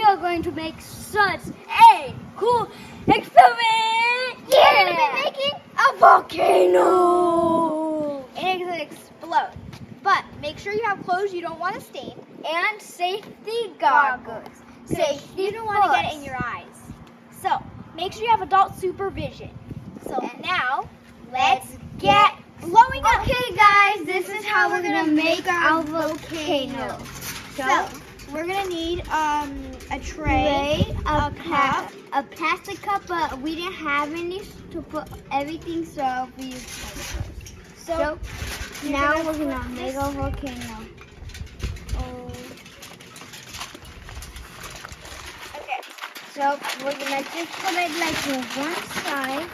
are going to make such a cool experiment. Yeah. We're going to be making a volcano. And it's going to explode. But make sure you have clothes you don't want to stain. And safety goggles. Safety You don't want to get it in your eyes. So make sure you have adult supervision. So now let's get blowing up. Okay, guys, this is how we're gonna make our volcano. So we're gonna need a tray, a cup. a plastic cup, but we didn't have any to put everything, so we used paper. So Now we're gonna make a volcano. Okay. So we're gonna just put it like to one side.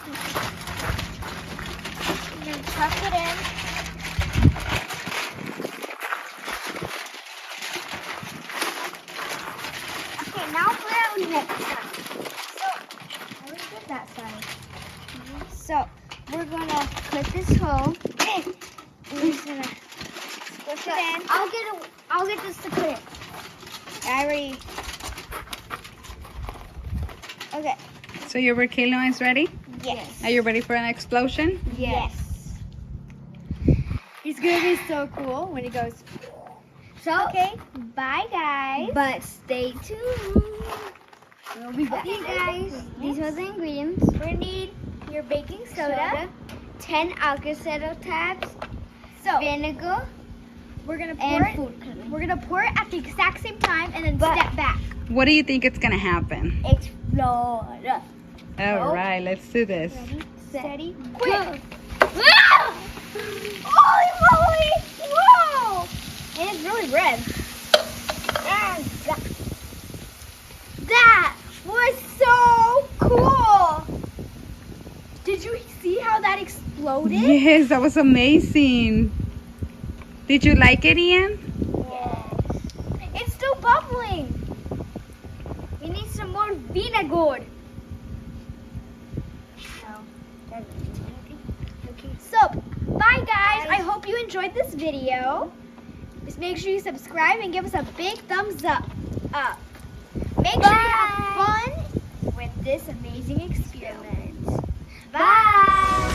You tuck it in. Okay, now put it on the next side. So I already did that side. So we're gonna cut this hole. We're just gonna squish it in. I'll get this to put in. I already. Okay. So your volcano is ready? Yes. Are you ready for an explosion? Yes. It's gonna be so cool when it goes. So Okay. Bye, guys. but stay tuned. We'll be back. Okay, guys. These are the ingredients. We're gonna need your baking soda. 10 alka tabs, So vinegar, we're gonna pour and it. food coloring. We're gonna pour it at the exact same time and then But- step back. What do you think it's gonna happen? Explode. All right, let's do this. Ready, steady, Go. quick! Holy moly! Whoa! And it's really red. That was so cool! Did you see how that exploded? Yes, that was amazing. Did you like it, Ian? Yes. It's still bubbling. We need some more vinegar. So, bye guys. I hope you enjoyed this video. Just make sure you subscribe and give us a big thumbs up. Make sure you have fun with this amazing experiment. Bye.